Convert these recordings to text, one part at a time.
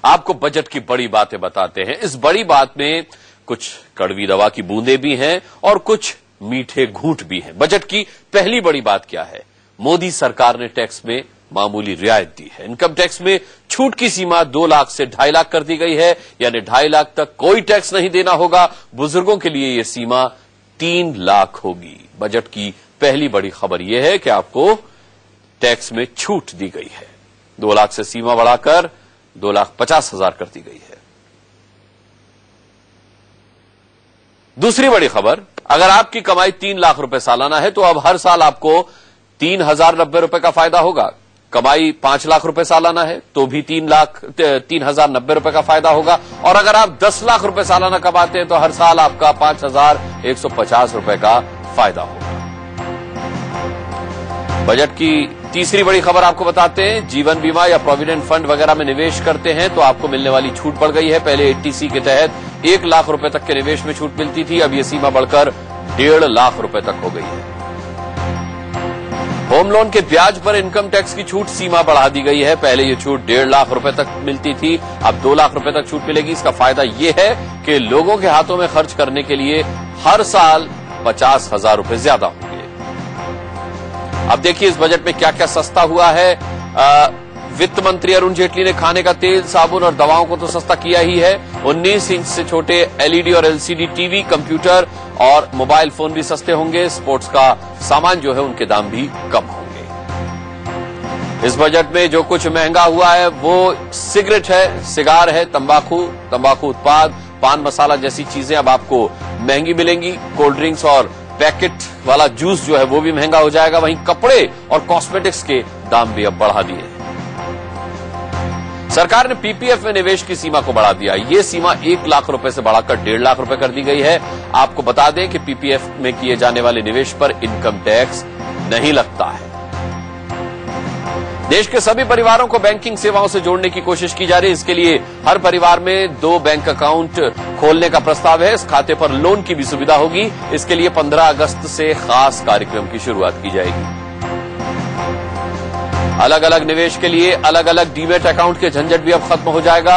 आपको बजट की बड़ी बातें बताते हैं। इस बड़ी बात में कुछ कड़वी दवा की बूंदें भी हैं और कुछ मीठे घूंट भी हैं। बजट की पहली बड़ी बात क्या है? मोदी सरकार ने टैक्स में मामूली रियायत दी है। इनकम टैक्स में छूट की सीमा 2 लाख से 2.5 लाख कर दी गई है, यानी 2.5 लाख तक कोई टैक्स नहीं देना होगा। बुजुर्गों के लिए यह सीमा 3 लाख होगी। बजट की पहली बड़ी खबर यह है कि आपको टैक्स में छूट दी गई है। 2 लाख से सीमा बढ़ाकर 2,50,000 कर दी गई है। दूसरी बड़ी खबर, अगर आपकी कमाई 3 लाख रुपए सालाना है तो अब हर साल आपको 3,090 रुपए का फायदा होगा। कमाई 5 लाख रुपए सालाना है तो भी 3,090 रुपए का फायदा होगा। और अगर आप 10 लाख रुपए सालाना कमाते हैं तो हर साल आपका 5,150 रुपए का फायदा होगा। बजट की तीसरी बड़ी खबर आपको बताते हैं, जीवन बीमा या प्रोविडेंट फंड वगैरह में निवेश करते हैं तो आपको मिलने वाली छूट बढ़ गई है। पहले 80C के तहत 1 लाख रुपए तक के निवेश में छूट मिलती थी, अब यह सीमा बढ़कर 1.5 लाख रुपए तक हो गई है। होम लोन के ब्याज पर इनकम टैक्स की छूट सीमा बढ़ा दी गई है। पहले यह छूट 1.5 लाख रुपए तक मिलती थी, अब 2 लाख रुपए तक छूट मिलेगी। इसका फायदा यह है कि लोगों के हाथों में खर्च करने के लिए हर साल 50,000 रुपए ज्यादा होंगे। अब देखिए इस बजट में क्या क्या सस्ता हुआ है। वित्त मंत्री अरुण जेटली ने खाने का तेल, साबुन और दवाओं को तो सस्ता किया ही है। 19 इंच से छोटे LED और LCD टीवी, कंप्यूटर और मोबाइल फोन भी सस्ते होंगे। स्पोर्ट्स का सामान जो है उनके दाम भी कम होंगे। इस बजट में जो कुछ महंगा हुआ है वो सिगरेट है, सिगार है, तंबाकू उत्पाद, पान मसाला जैसी चीजें अब आपको महंगी मिलेंगी। कोल्ड ड्रिंक्स और पैकेट वाला जूस जो है वो भी महंगा हो जाएगा। वहीं कपड़े और कॉस्मेटिक्स के दाम भी अब बढ़ा दिए। सरकार ने PPF में निवेश की सीमा को बढ़ा दिया। ये सीमा 1 लाख रुपए से बढ़ाकर 1.5 लाख रुपए कर दी गई है। आपको बता दें कि PPF में किए जाने वाले निवेश पर इनकम टैक्स नहीं लगता है। देश के सभी परिवारों को बैंकिंग सेवाओं से जोड़ने की कोशिश की जा रही है। इसके लिए हर परिवार में 2 बैंक अकाउंट खोलने का प्रस्ताव है। इस खाते पर लोन की भी सुविधा होगी। इसके लिए 15 अगस्त से खास कार्यक्रम की शुरुआत की जाएगी। अलग अलग निवेश के लिए अलग अलग डीमेट अकाउंट के झंझट भी अब खत्म हो जाएगा।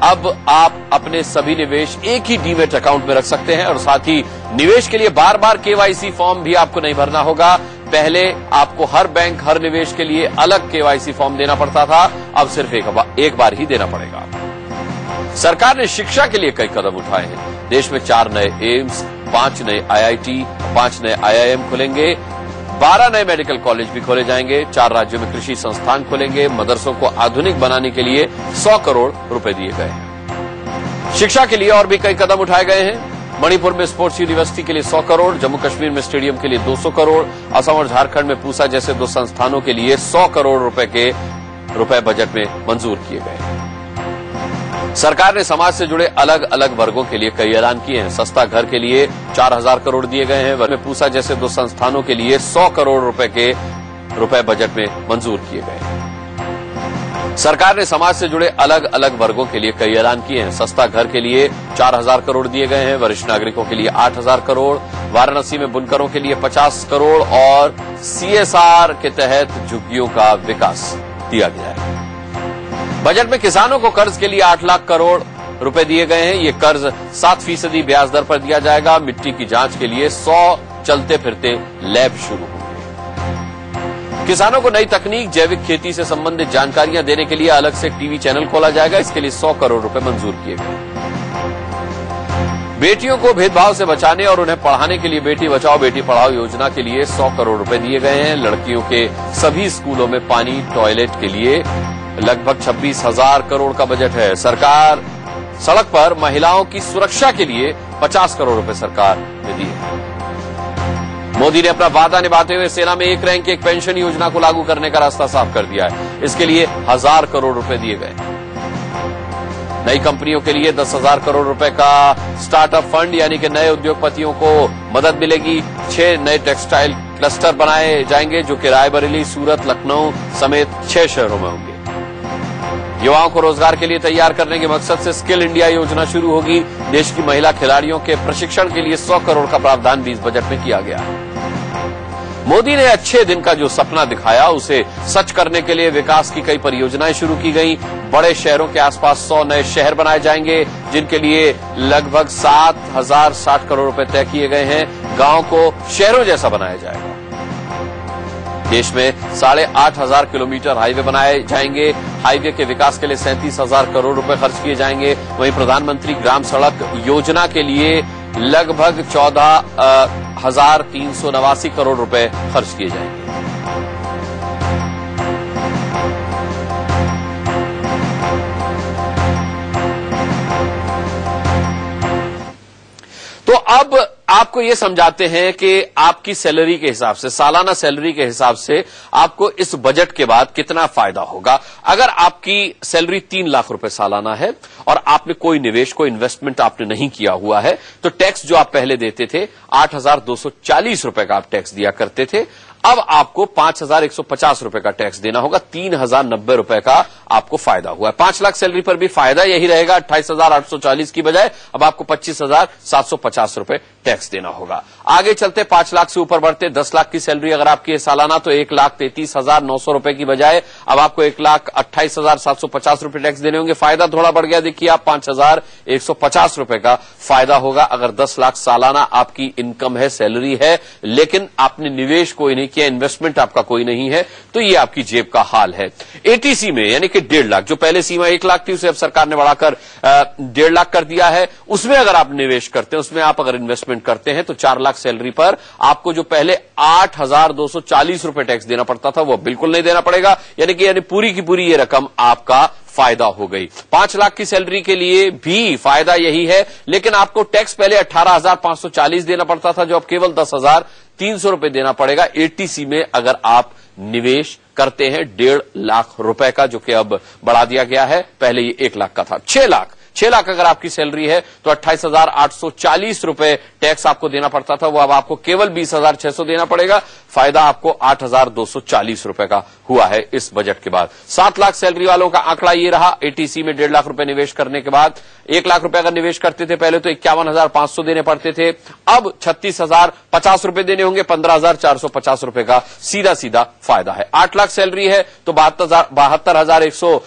अब आप अपने सभी निवेश एक ही डीमेट अकाउंट में रख सकते हैं और साथ ही निवेश के लिए बार बार KYC फॉर्म भी आपको नहीं भरना होगा। पहले आपको हर बैंक हर निवेश के लिए अलग KYC फॉर्म देना पड़ता था, अब सिर्फ एक बार ही देना पड़ेगा। सरकार ने शिक्षा के लिए कई कदम उठाए हैं। देश में 4 नए एम्स, 5 नए IIT, 5 नए IIM खुलेंगे, 12 नए मेडिकल कॉलेज भी खोले जाएंगे। 4 राज्यों में कृषि संस्थान खुलेंगे। मदरसों को आधुनिक बनाने के लिए 100 करोड़ रुपए दिए गए हैं। शिक्षा के लिए और भी कई कदम उठाए गए हैं। मणिपुर में स्पोर्ट्स यूनिवर्सिटी के लिए 100 करोड़, जम्मू कश्मीर में स्टेडियम के लिए 200 करोड़, असम और झारखंड में पूसा जैसे 2 संस्थानों के लिए 100 करोड़ रुपए बजट में मंजूर किए गए हैं। सरकार ने समाज से जुड़े अलग अलग वर्गों के लिए कई ऐलान किए हैं। सस्ता घर के लिए 4,000 करोड़ दिए गए हैं। में पूसा जैसे 2 संस्थानों के लिए 100 करोड़ रुपए बजट में मंजूर किए गए हैं। सरकार ने समाज से जुड़े अलग अलग वर्गों के लिए कई ऐलान किए हैं। सस्ता घर के लिए 4,000 करोड़ दिए गए हैं। वरिष्ठ नागरिकों के लिए 8,000 करोड़, वाराणसी में बुनकरों के लिए 50 करोड़ और CSR के तहत झुग्गियों का विकास दिया गया है। बजट में किसानों को कर्ज के लिए 8 लाख करोड़ रुपए दिए गए हैं। ये कर्ज 7% ब्याज दर पर दिया जाएगा। मिट्टी की जांच के लिए 100 चलते फिरते लैब शुरू होंगे। किसानों को नई तकनीक, जैविक खेती से संबंधित जानकारियां देने के लिए अलग से एक टीवी चैनल खोला जाएगा। इसके लिए 100 करोड़ रुपए मंजूर किए गए। बेटियों को भेदभाव से बचाने और उन्हें पढ़ाने के लिए बेटी बचाओ बेटी पढ़ाओ योजना के लिए 100 करोड़ रुपए दिए गए हैं। लड़कियों के सभी स्कूलों में पानी, टॉयलेट के लिए लगभग 26,000 करोड़ का बजट है। सरकार सड़क पर महिलाओं की सुरक्षा के लिए 50 करोड़ रुपए सरकार ने दिए। मोदी ने अपना वादा निभाते हुए सेना में 1 रैंक 1 पेंशन योजना को लागू करने का रास्ता साफ कर दिया है। इसके लिए 1,000 करोड़ रुपए दिए गए। नई कंपनियों के लिए 10,000 करोड़ रुपए का स्टार्टअप फंड, यानी कि नए उद्योगपतियों को मदद मिलेगी। 6 नए टेक्सटाइल क्लस्टर बनाए जाएंगे जो कि रायबरेली, सूरत, लखनऊ समेत 6 शहरों में होंगे। युवाओं को रोजगार के लिए तैयार करने के मकसद से स्किल इंडिया योजना शुरू होगी। देश की महिला खिलाड़ियों के प्रशिक्षण के लिए 100 करोड़ का प्रावधान भी इस बजट में किया गया है। मोदी ने अच्छे दिन का जो सपना दिखाया उसे सच करने के लिए विकास की कई परियोजनाएं शुरू की गई। बड़े शहरों के आसपास 100 नए शहर बनाए जाएंगे, जिनके लिए लगभग 7,060 करोड़ रुपए तय किए गए हैं। गांव को शहरों जैसा बनाया जाएगा। देश में 8,500 किलोमीटर हाईवे बनाए जाएंगे। हाईवे के विकास के लिए 37,000 करोड़ रुपए खर्च किए जाएंगे। वहीं प्रधानमंत्री ग्राम सड़क योजना के लिए लगभग 14,389 करोड़ रुपए खर्च किए जाएंगे। तो अब आपको ये समझाते हैं कि आपकी सैलरी के हिसाब से, सालाना सैलरी के हिसाब से आपको इस बजट के बाद कितना फायदा होगा। अगर आपकी सैलरी 3 लाख रुपए सालाना है और आपने कोई निवेश, कोई इन्वेस्टमेंट आपने नहीं किया हुआ है, तो टैक्स जो आप पहले देते थे 8,240 रुपए का आप टैक्स दिया करते थे, अब आपको 5,150 रुपए का टैक्स देना होगा। 3,090 रुपए का आपको फायदा हुआ है। 5 लाख सैलरी पर भी फायदा यही रहेगा। 28,840 की बजाय अब आपको 25,750 रुपए टैक्स देना होगा। आगे चलते 5 लाख से ऊपर बढ़ते 10 लाख की सैलरी अगर आपकी है सालाना, तो 1,33,900 रुपए की बजाय अब आपको 1,28,750 रुपए टैक्स देने होंगे। फायदा थोड़ा बढ़ गया, देखिए आप 5,150 रुपए का फायदा होगा अगर 10 लाख सालाना आपकी इनकम है, सैलरी है, लेकिन आपने निवेश कोई नहीं किया, इन्वेस्टमेंट आपका कोई नहीं है, तो ये आपकी जेब का हाल है। एटीसी में यानी कि 1.5 लाख, जो पहले सीमा 1 लाख थी उसे अब सरकार ने बढ़ाकर 1.5 लाख कर दिया है। उसमें अगर आप निवेश करते हैं, उसमें आप अगर इन्वेस्टमेंट करते हैं, तो 4 लाख सैलरी पर आपको जो पहले 8,240 रुपए टैक्स देना पड़ता था वो बिल्कुल नहीं देना पड़ेगा। यानी पूरी की पूरी ये रकम आपका फायदा हो गई। 5 लाख की सैलरी के लिए भी फायदा यही है, लेकिन आपको टैक्स पहले 18,540 देना पड़ता था, जो अब केवल 10,300 रुपए देना पड़ेगा। एटीसी में अगर आप निवेश करते हैं 1.5 लाख रुपए का, जो कि अब बढ़ा दिया गया है, पहले ये 1 लाख का था। 6 लाख अगर आपकी सैलरी है तो 28,840 रुपए टैक्स आपको देना पड़ता था, वो अब आपको केवल 20,600 देना पड़ेगा। फायदा आपको 8,240 रुपए का हुआ है इस बजट के बाद। 7 लाख सैलरी वालों का आंकड़ा ये रहा। एटीसी में 1.5 लाख रुपए निवेश करने के बाद 1 लाख रुपए अगर निवेश करते थे पहले तो 51,500 देने पड़ते थे, अब 36,050 रुपए देने होंगे। 15,450 रुपए का सीधा सीधा फायदा है। 8 लाख सैलरी है तो 72,100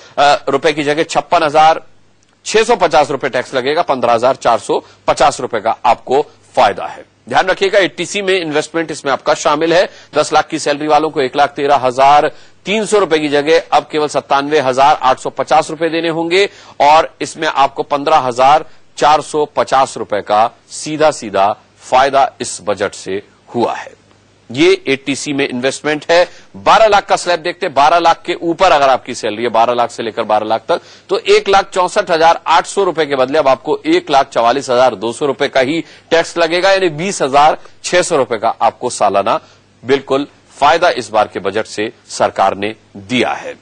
रुपए की जगह 56,650 रुपए टैक्स लगेगा। 15,450 रुपए का आपको फायदा है। ध्यान रखिएगा, एटीसी में इन्वेस्टमेंट इसमें आपका शामिल है। 10 लाख की सैलरी वालों को 1,13,300 रुपए की जगह अब केवल 97,850 रुपए देने होंगे और इसमें आपको 15,450 रुपए का सीधा सीधा फायदा इस बजट से हुआ है। ये एटीसी में इन्वेस्टमेंट है। 12 लाख का स्लैब देखते हैं। 12 लाख के ऊपर अगर आपकी सैलरी है 12 लाख से लेकर 12 लाख तक, तो 1,64,800 रुपए के बदले अब आपको 1,44,200 रुपए का ही टैक्स लगेगा, यानी 20,600 रुपए का आपको सालाना बिल्कुल फायदा इस बार के बजट से सरकार ने दिया है।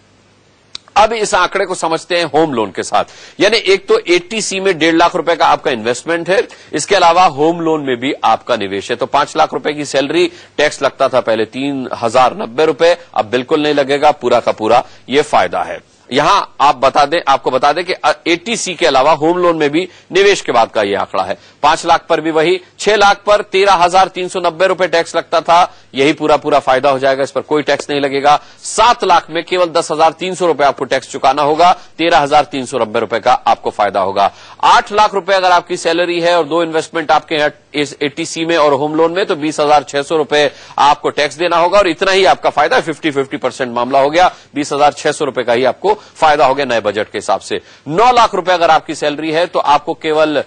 अब इस आंकड़े को समझते हैं होम लोन के साथ। यानी एक तो एटीसी में 1.5 लाख रुपए का आपका इन्वेस्टमेंट है, इसके अलावा होम लोन में भी आपका निवेश है। तो 5 लाख रुपए की सैलरी, टैक्स लगता था पहले 3,090 रुपए, अब बिल्कुल नहीं लगेगा, पूरा का पूरा ये फायदा है। यहां आपको बता दें कि एटीसी के अलावा होम लोन में भी निवेश के बाद का ये आंकड़ा है। 5 लाख पर भी वही, 6 लाख पर 13,390 रुपए टैक्स लगता था, यही पूरा फायदा हो जाएगा, इस पर कोई टैक्स नहीं लगेगा। 7 लाख में केवल 10,300 रुपए आपको टैक्स चुकाना होगा, 13,390 रुपए का आपको फायदा होगा। 8 लाख रुपए अगर आपकी सैलरी है और 2 इन्वेस्टमेंट आपके हैं इस एटीसी में और होम लोन में, तो 20,600 रुपए आपको टैक्स देना होगा और इतना ही आपका फायदा 50-50% मामला हो गया। 20,600 रुपए का ही आपको फायदा हो गया नए बजट के हिसाब से। 9 लाख रुपए अगर आपकी सैलरी है तो आपको केवल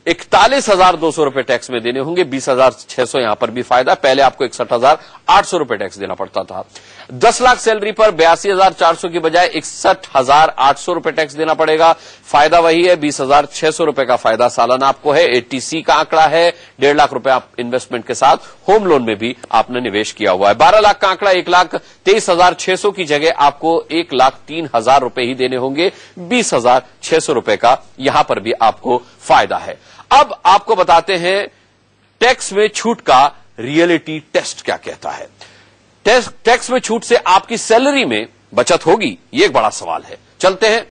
41,200 रुपए टैक्स में देने होंगे। 20,600 यहां पर भी फायदा, पहले आपको 61,800 रुपए टैक्स देना पड़ता था। 10 लाख सैलरी पर 82,400 की बजाय 61,800 रुपए टैक्स देना पड़ेगा। फायदा वही है, 20,600 रुपए का फायदा सालाना आपको है। एटीसी का आंकड़ा है 1.5 लाख रुपए आप इन्वेस्टमेंट के साथ होम लोन में भी आपने निवेश किया हुआ है। 12 लाख का आंकड़ा 1,23,600 की जगह आपको 1,03,000 रुपए ही देने होंगे। 20,600 रुपए का यहां पर भी आपको फायदा है। अब आपको बताते हैं टैक्स में छूट का रियलिटी टेस्ट क्या कहता है। टैक्स में छूट से आपकी सैलरी में बचत होगी, ये एक बड़ा सवाल है। चलते हैं